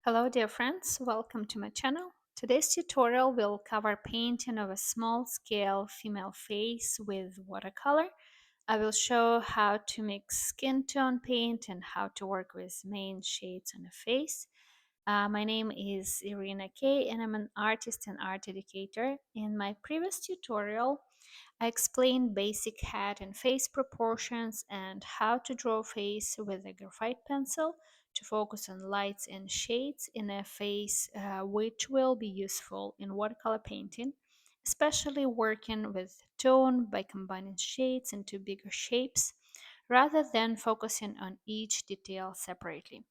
Hello dear friends, welcome to my channel. Today's tutorial will cover painting of a small scale female face with watercolor. I will show how to mix skin tone paint and how to work with main shades on a face. My name is Irina K and I'm an artist and art educator. In my previous tutorial, I explained basic head and face proportions and how to draw face with a graphite pencil to focus on lights and shades in a face, which will be useful in watercolor painting, especially working with tone by combining shades into bigger shapes rather than focusing on each detail separately.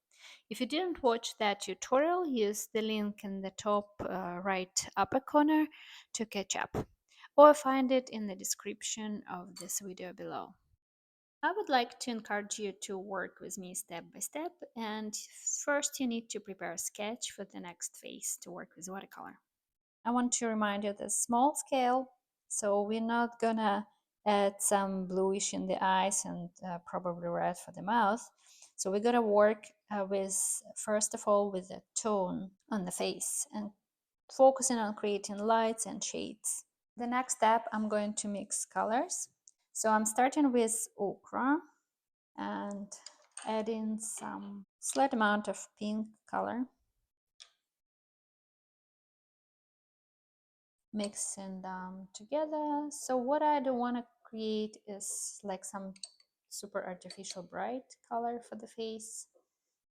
If you didn't watch that tutorial, use the link in the top right upper corner to catch up, or find it in the description of this video below. I would like to encourage you to work with me step by step, and first you need to prepare a sketch for the next phase to work with watercolor. I want to remind you that small scale, so we're not gonna add some bluish in the eyes and probably red for the mouth. So we're gonna work with, first of all, with the tone on the face and focusing on creating lights and shades. The next step, I'm going to mix colors. So I'm starting with ochre and adding some slight amount of pink color, mixing them together. So what I don't want to create is like some super artificial bright color for the face.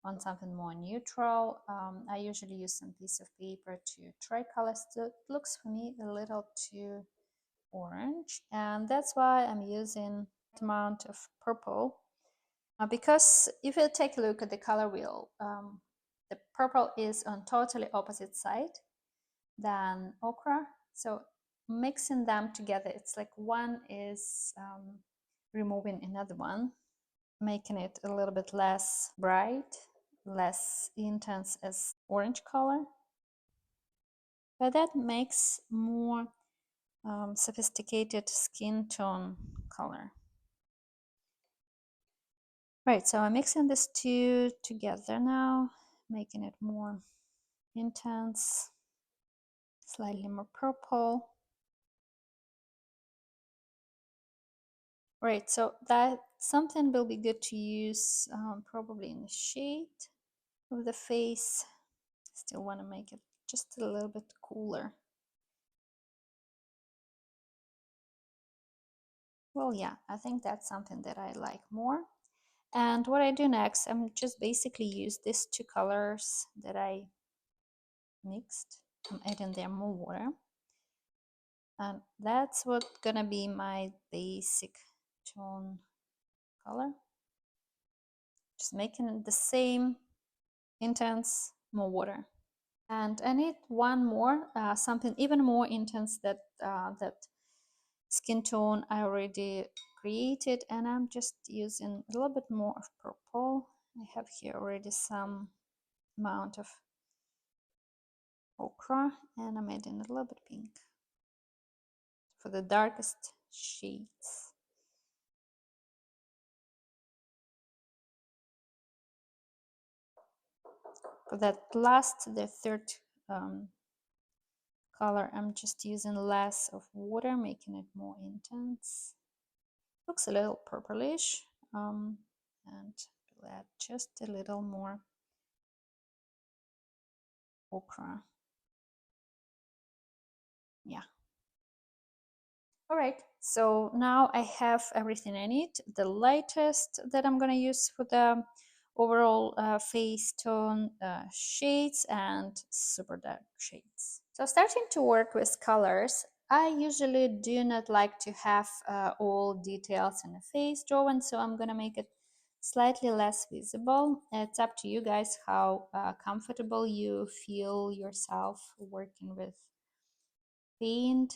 On something more neutral, I usually use some piece of paper to try colors. So it looks for me a little too orange, and that's why I'm using amount of purple, because if you take a look at the color wheel, the purple is on totally opposite side than ochre. So mixing them together, it's like one is removing another one, making it a little bit less bright, less intense as orange color. But that makes more sophisticated skin tone color. Right, so I'm mixing these two together now, making it more intense, slightly more purple. Right, so that something will be good to use probably in the shade of the face. Still want to make it just a little bit cooler. Well, yeah, I think that's something that I like more. And what I do next, I'm just basically use these two colors that I mixed. I'm adding there more water. And that's what's gonna be my basic tone color. Just making it the same, intense, more water. And I need one more, something even more intense that skin tone I already created, and I'm just using a little bit more of purple. I have here already some amount of ochre, and I'm adding a little bit pink for the darkest shades. For that last, the third color, I'm just using less of water, making it more intense. Looks a little purplish, and we'll add just a little more ochre. Yeah. All right, so now I have everything I need. The lightest that I'm gonna use for the overall face tone, shades, and super dark shades. So starting to work with colors, I usually do not like to have all details in a face drawing, so I'm gonna make it slightly less visible. It's up to you guys how comfortable you feel yourself working with paint.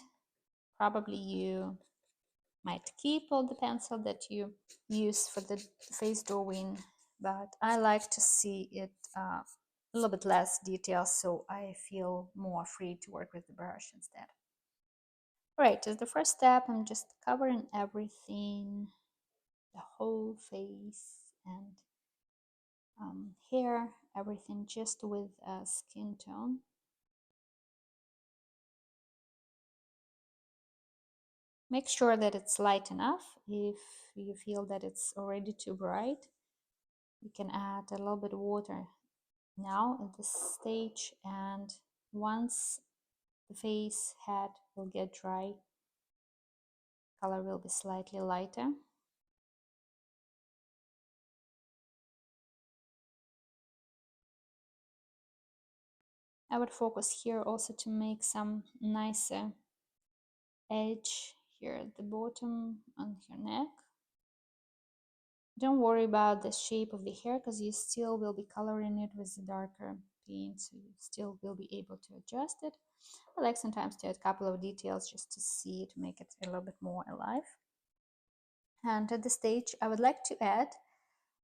Probably you might keep all the pencil that you use for the face drawing, but I like to see it a little bit less detail, so I feel more free to work with the brush instead. Right, as the first step, I'm just covering everything, the whole face, and hair, everything just with skin tone. Make sure that it's light enough. If you feel that it's already too bright, you can add a little bit of water now at this stage, and once the face head will get dry, color will be slightly lighter. I would focus here also to make some nicer edge here at the bottom on her neck. Don't worry about the shape of the hair because you still will be coloring it with the darker paint, so you still will be able to adjust it. I like sometimes to add a couple of details just to see, to make it a little bit more alive. And at this stage, I would like to add,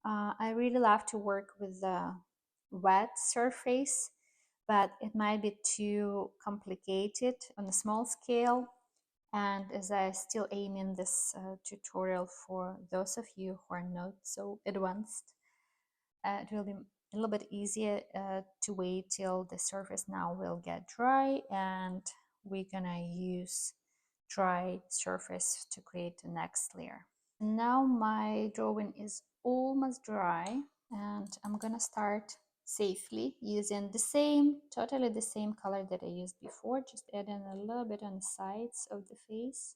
I really love to work with the wet surface, but it might be too complicated on a small scale. And as I still aim in this tutorial for those of you who are not so advanced, it will be a little bit easier to wait till the surface now will get dry, and we're gonna use dry surface to create the next layer. Now my drawing is almost dry, and I'm gonna start safely using the same, totally the same color that I used before, just adding a little bit on the sides of the face.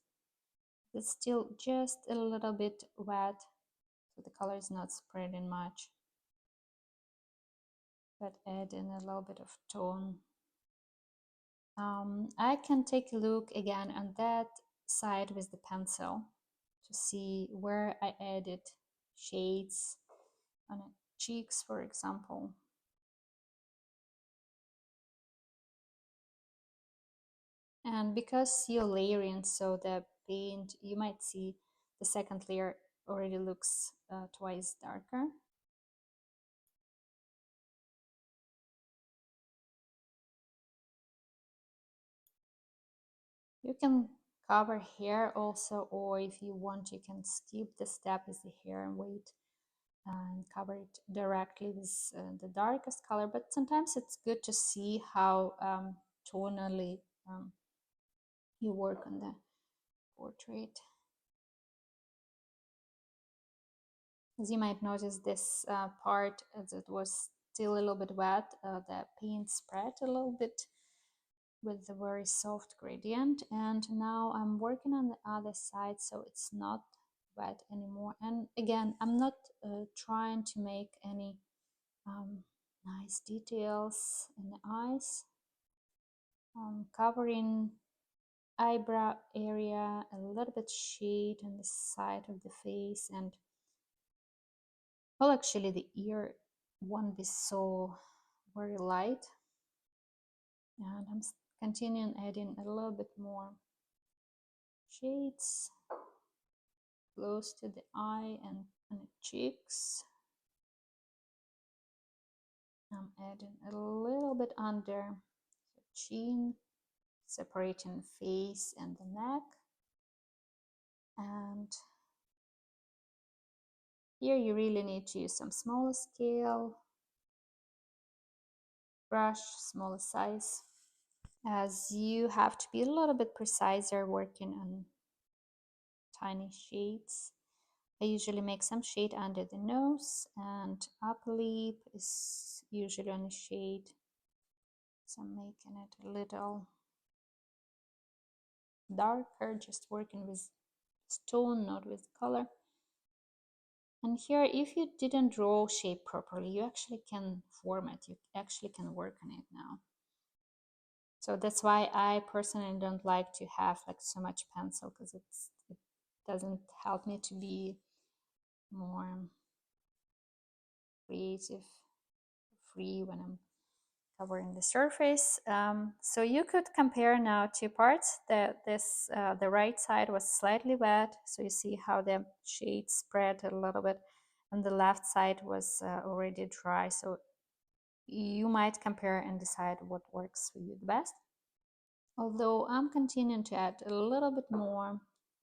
It's still just a little bit wet, so the color is not spreading much, but adding a little bit of tone. I can take a look again on that side with the pencil to see where I added shades on the cheeks, for example. And because you're layering, so the paint, you might see the second layer already looks twice darker. You can cover hair also, or if you want, you can skip the step with the hair and wait and cover it directly with the darkest color. But sometimes it's good to see how tonally you work on the portrait. As you might notice, this part, as it was still a little bit wet, the paint spread a little bit with a very soft gradient. And now I'm working on the other side, so it's not wet anymore. And again, I'm not trying to make any nice details in the eyes. Covering eyebrow area, a little bit shade on the side of the face, and well, actually the ear won't be so very light. And I'm continuing adding a little bit more shades close to the eye and on the cheeks. I'm adding a little bit under the chin, separating face and the neck. And here you really need to use some smaller scale brush, smaller size, as you have to be a little bit preciser working on tiny shades. I usually make some shade under the nose, and upper lip is usually on a shade, so I'm making it a little darker, just working with tone, not with color. And here, if you didn't draw shape properly, you actually can form it, you actually can work on it now. So that's why I personally don't like to have like so much pencil, because it doesn't help me to be more creative, free when I'm covering the surface. So you could compare now two parts. The right side was slightly wet, so you see how the shade spread a little bit, and the left side was already dry. So you might compare and decide what works for you the best. Although I'm continuing to add a little bit more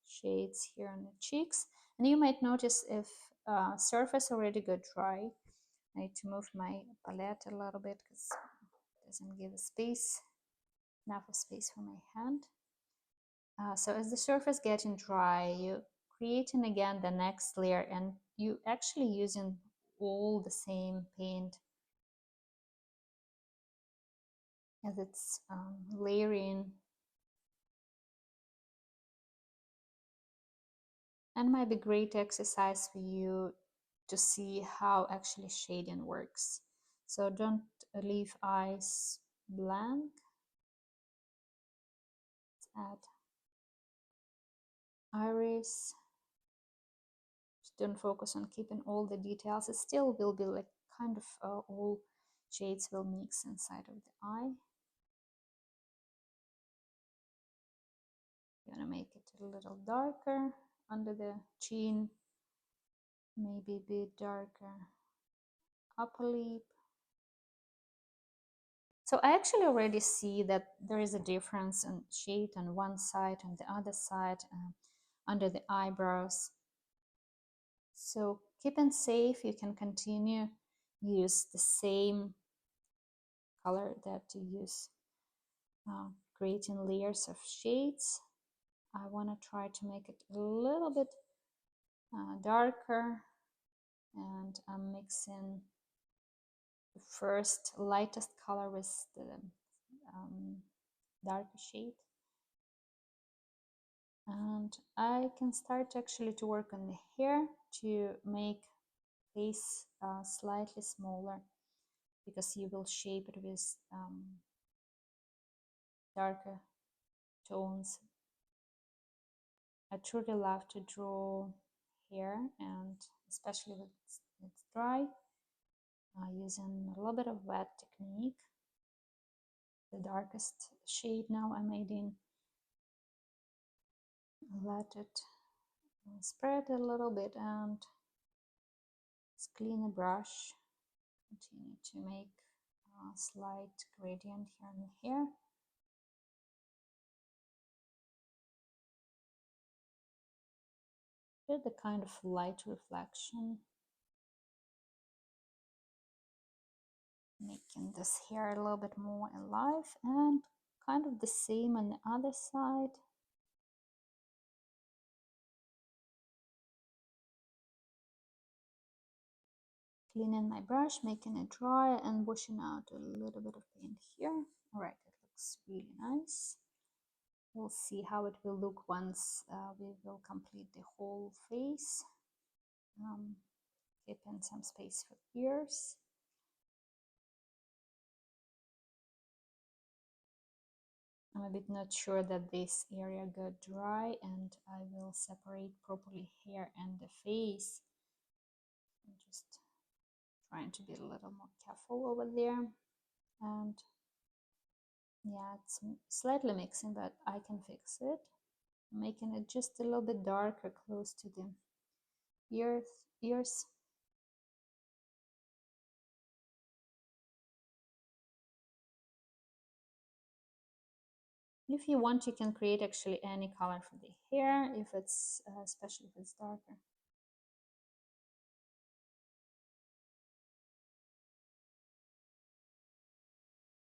shades here on the cheeks, and you might notice if surface already got dry, I need to move my palette a little bit because it doesn't give a space, enough of space for my hand. So as the surface getting dry, you creating again the next layer, and you actually using all the same paint as it's layering, and might be great exercise for you to see how actually shading works. So don't leave eyes blank. Let's add iris. Just don't focus on keeping all the details. It still will be like kind of all shades will mix inside of the eye. I'm gonna make it a little darker under the chin, maybe a bit darker upper lip. So I actually already see that there is a difference in shade on one side and the other side under the eyebrows. So keeping safe, you can continue use the same color that you use creating layers of shades. I want to try to make it a little bit darker, and I'm mixing the first lightest color with the darker shade, and I can start actually to work on the hair to make face slightly smaller, because you will shape it with darker tones. I truly love to draw hair, and especially when it's dry, using a little bit of wet technique. The darkest shade now I made in, let it spread a little bit, and just clean the brush, continue to make a slight gradient here and here. With the kind of light reflection, making this hair a little bit more alive, and kind of the same on the other side. Cleaning my brush, making it dry, and washing out a little bit of paint here. All right, it looks really nice. We'll see how it will look once we will complete the whole face. Keeping some space for ears. I'm a bit not sure that this area got dry, and I will separate properly hair and the face. I'm just trying to be a little more careful over there. And yeah, it's slightly mixing, but I can fix it. Making it just a little bit darker close to the ears. If you want, you can create actually any color for the hair, if it's especially if it's darker.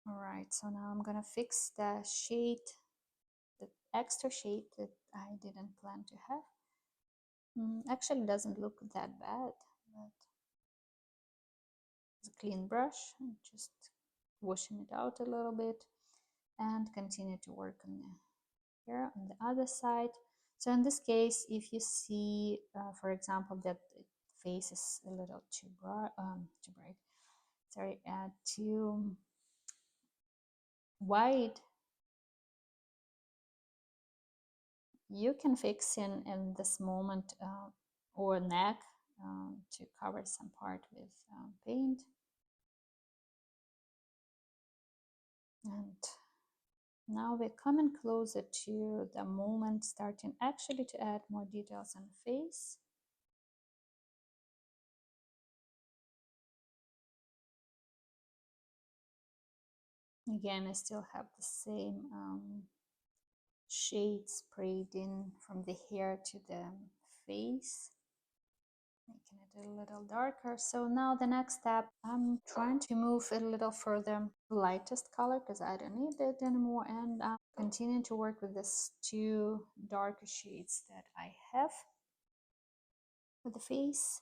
All right, so now I'm gonna fix the shade, the extra shade that I didn't plan to have. Actually, it doesn't look that bad, but it's a clean brush, and just washing it out a little bit, and continue to work on the hair on the other side. So in this case, if you see, for example, that the face is a little too bright, sorry, too white, you can fix in this moment or neck to cover some part with paint. And now we're coming closer to the moment, starting actually to add more details on the face. Again, I still have the same shade sprayed in from the hair to the face. making it a little darker. So now the next step, I'm trying to move it a little further, lightest color, because I don't need it anymore, and I'm continuing to work with these two darker shades that I have for the face.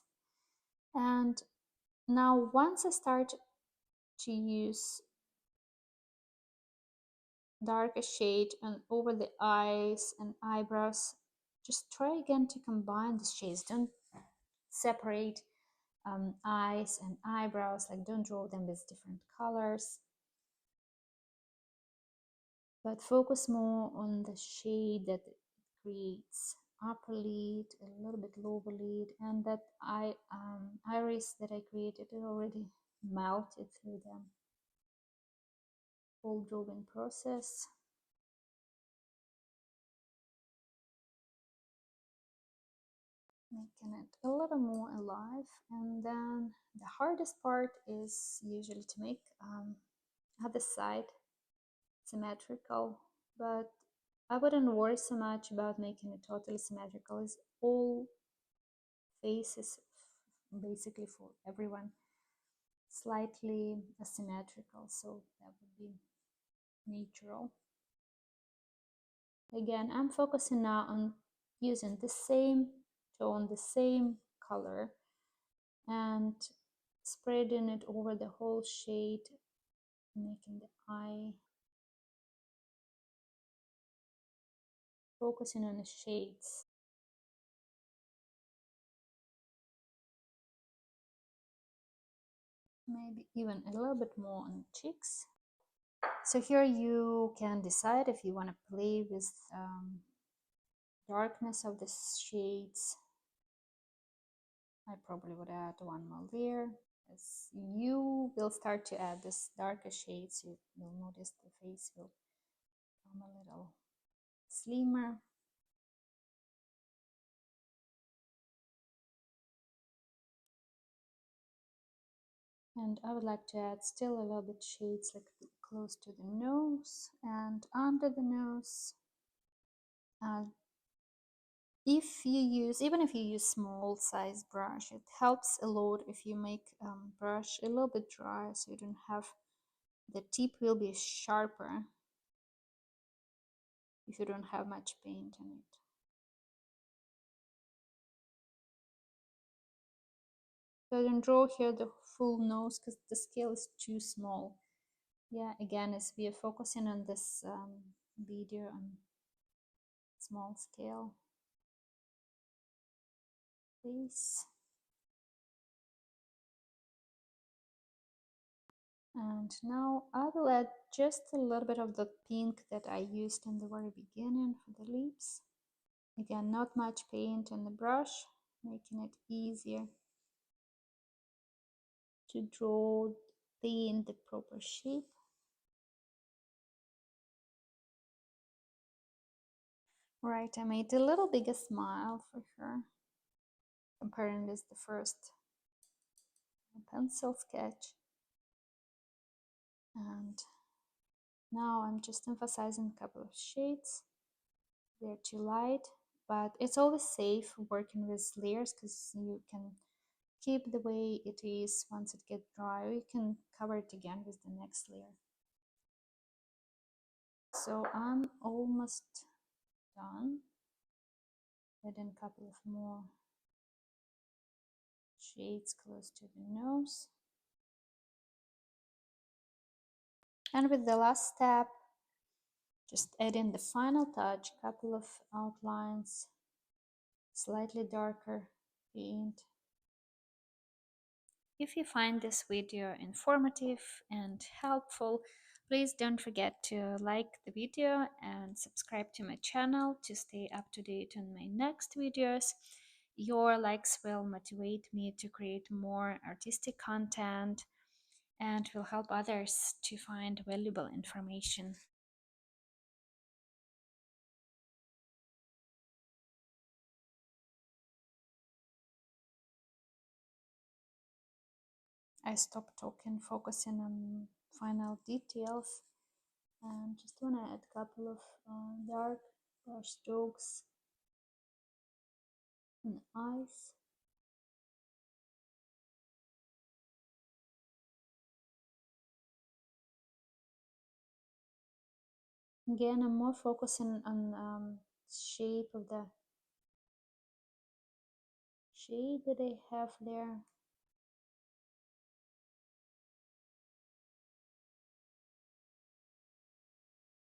And now once I start to use darker shade and over the eyes and eyebrows, just try again to combine the shades. Don't separate eyes and eyebrows, like don't draw them with different colors, but focus more on the shade that it creates. Upper lid, a little bit lower lid, and that iris that I created, it already melted through the whole drawing process. Making it a little more alive. And then the hardest part is usually to make other side symmetrical, but I wouldn't worry so much about making it totally symmetrical. It's all faces, basically for everyone, slightly asymmetrical, so that would be natural. Again, I'm focusing now on using the same tone, the same color, and spreading it over the whole shade, making the eye, focusing on the shades. Maybe even a little bit more on the cheeks. So here you can decide if you want to play with darkness of the shades. I probably would add one more layer. As you will start to add this darker shades, you will notice the face will become a little slimmer. And I would like to add still a little bit shades like close to the nose and under the nose. If you use, even if you use small size brush, it helps a lot if you make brush a little bit dry, so you don't have, the tip will be sharper if you don't have much paint on it. So I don't draw here the full nose because the scale is too small. Yeah, again, as we are focusing on this video on small scale. Please. And now I will add just a little bit of the pink that I used in the very beginning for the lips. Again, not much paint on the brush, making it easier to draw, paint the proper shape. Right, I made a little bigger smile for her, comparing with the first pencil sketch. And now I'm just emphasizing a couple of shades. They're too light, but it's always safe working with layers because you can keep the way it is. Once it gets dry, you can cover it again with the next layer. So I'm almost done. Adding a couple of more shades close to the nose. And with the last step, just add in the final touch, couple of outlines, slightly darker paint. If you find this video informative and helpful, please don't forget to like the video and subscribe to my channel to stay up to date on my next videos. Your likes will motivate me to create more artistic content and will help others to find valuable information. I stopped talking, focusing on final details, and just want to add a couple of dark brush strokes on the eyes. Again, I'm more focusing on shape of the shade that I have there.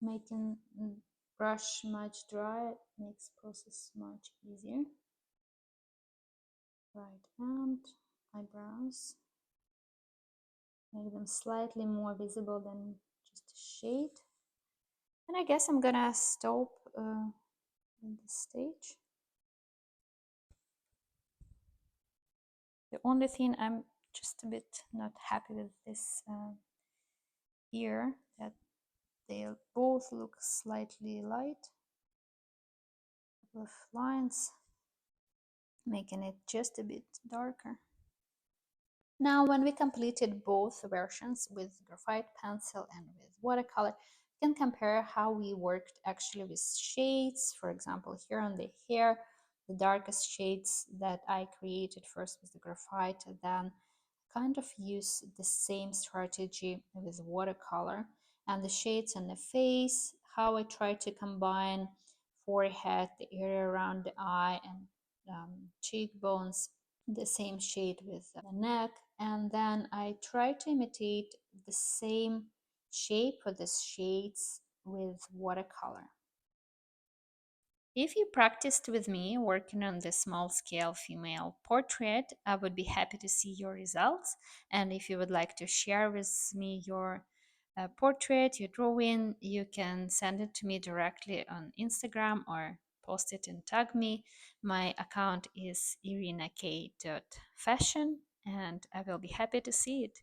Making brush much dry makes process much easier. Right hand, eyebrows, make them slightly more visible than just a shade. And I guess I'm gonna stop in this stage. The only thing I'm just a bit not happy with this here, that they both look slightly light. A couple of lines, making it just a bit darker. Now, when we completed both versions with graphite pencil and with watercolor, we can compare how we worked actually with shades. For example, here on the hair, the darkest shades that I created first with the graphite, then kind of use the same strategy with watercolor. And the shades on the face, how I try to combine forehead, the area around the eye, and cheekbones, the same shade with the neck, and then I try to imitate the same shape for the shades with watercolor. If you practiced with me working on the small scale female portrait, I would be happy to see your results. And if you would like to share with me your portrait, your drawing, you can send it to me directly on Instagram or post it and tag me. My account is irinak.fashion and I will be happy to see it.